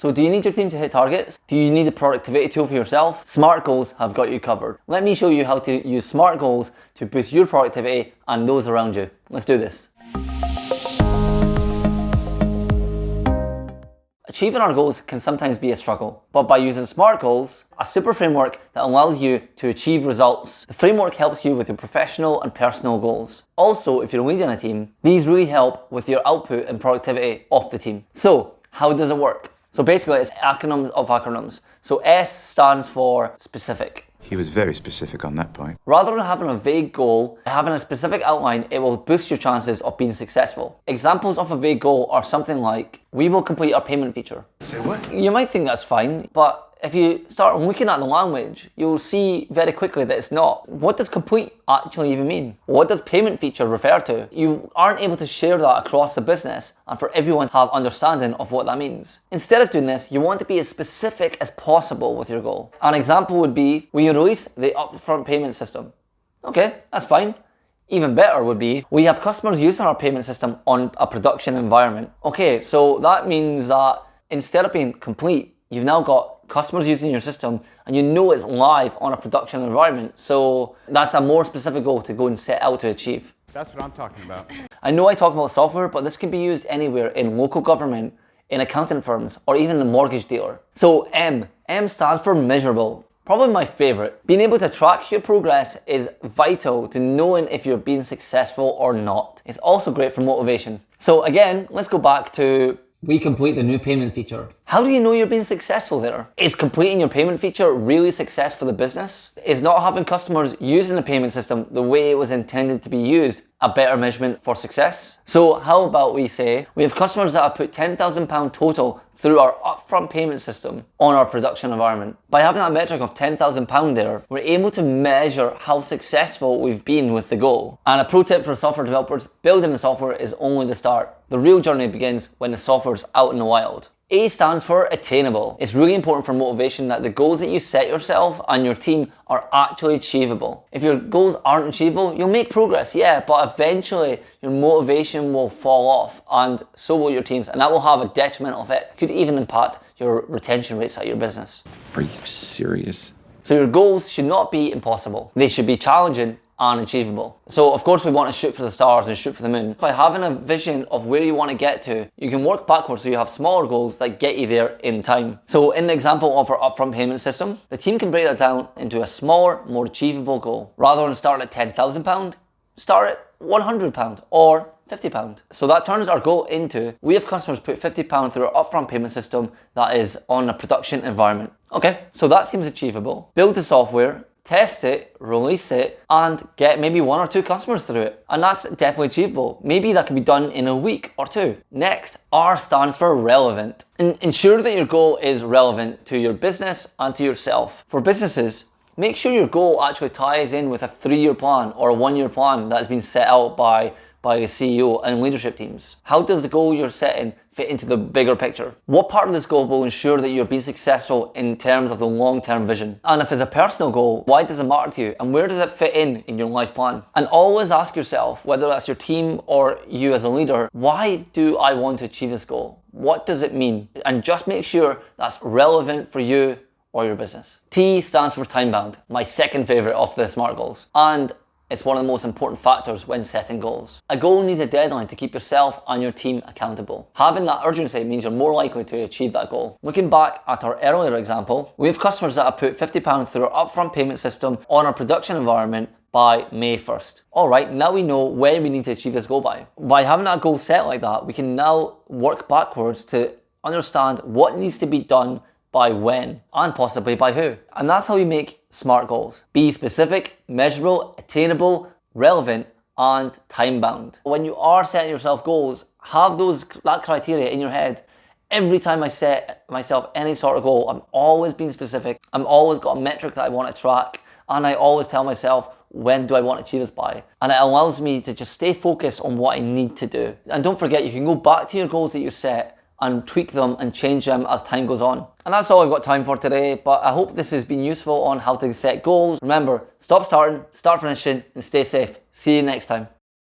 So do you need your team to hit targets? Do you need a productivity tool for yourself? Smart goals have got you covered. Let me show you how to use smart goals to boost your productivity and those around you. Let's do this. Achieving our goals can sometimes be a struggle, but by using SMART goals, a super framework that allows you to achieve results, the framework helps you with your professional and personal goals. Also, if you're leading a team, these really help with your output and productivity of the team. So, how does it work? So basically, it's acronyms of acronyms. So S stands for specific. He was very specific on that point. Rather than having a vague goal, having a specific outline, it will boost your chances of being successful. Examples of a vague goal are something like, we will complete our payment feature. Say what? You might think that's fine, but if you start looking at the language, you'll see very quickly that it's not. What does complete actually even mean? What does payment feature refer to? You aren't able to share that across the business and for everyone to have understanding of what that means. Instead of doing this, you want to be as specific as possible with your goal. An example would be, we release the upfront payment system. Okay, that's fine. Even better would be, we have customers using our payment system on a production environment. Okay, so that means that instead of being complete, you've now got customers using your system and you know it's live on a production environment. So that's a more specific goal to go and set out to achieve. That's what I'm talking about. I know I talk about software, but this can be used anywhere in local government, in accounting firms, or even a mortgage dealer. So M stands for measurable. Probably my favorite. Being able to track your progress is vital to knowing if you're being successful or not. It's also great for motivation. So again, let's go back to we complete the new payment feature. How do you know you're being successful there? Is completing your payment feature really success for the business? Is not having customers using the payment system the way it was intended to be used a better measurement for success? So how about we say we have customers that have put £10,000 total through our upfront payment system on our production environment. By having that metric of £10,000 there, we're able to measure how successful we've been with the goal. And a pro tip for software developers, building the software is only the start. The real journey begins when the software's out in the wild. A stands for attainable. It's really important for motivation that the goals that you set yourself and your team are actually achievable. If your goals aren't achievable, you'll make progress, yeah, but eventually your motivation will fall off and so will your teams, and that will have a detrimental effect. It could even impact your retention rates at your business. Are you serious? So your goals should not be impossible. They should be challenging and achievable. So of course we want to shoot for the stars and shoot for the moon. By having a vision of where you want to get to, you can work backwards so you have smaller goals that get you there in time. So in the example of our upfront payment system, the team can break that down into a smaller, more achievable goal. Rather than starting at £10,000, start at £100 or £50. So that turns our goal into, we have customers put £50 through our upfront payment system that is on a production environment. Okay, so that seems achievable. Build the software, test it, release it, and get maybe 1 or 2 customers through it. And that's definitely achievable. Maybe that can be done in a week or 2. Next, R stands for relevant. Ensure that your goal is relevant to your business and to yourself. For businesses, make sure your goal actually ties in with a 3-year plan or a 1-year plan that has been set out by the CEO and leadership teams. How does the goal you're setting fit into the bigger picture? What part of this goal will ensure that you're being successful in terms of the long-term vision? And if it's a personal goal, why does it matter to you? And where does it fit in your life plan? And always ask yourself, whether that's your team or you as a leader, why do I want to achieve this goal? What does it mean? And just make sure that's relevant for you or your business. T stands for time bound, my second favorite of the SMART goals. And it's one of the most important factors when setting goals. A goal needs a deadline to keep yourself and your team accountable. Having that urgency means you're more likely to achieve that goal. Looking back at our earlier example, we have customers that have put £50 through our upfront payment system on our production environment by May 1st. All right, now we know when we need to achieve this goal by. By having that goal set like that, we can now work backwards to understand what needs to be done by when, and possibly by who. And that's how you make SMART goals. Be specific, measurable, attainable, relevant, and time-bound. When you are setting yourself goals, have that criteria in your head. Every time I set myself any sort of goal, I'm always being specific. I'm always got a metric that I want to track, and I always tell myself, when do I want to achieve this by? And it allows me to just stay focused on what I need to do. And don't forget, you can go back to your goals that you set and tweak them and change them as time goes on. And that's all I've got time for today, but I hope this has been useful on how to set goals. Remember, stop starting, start finishing, and stay safe. See you next time.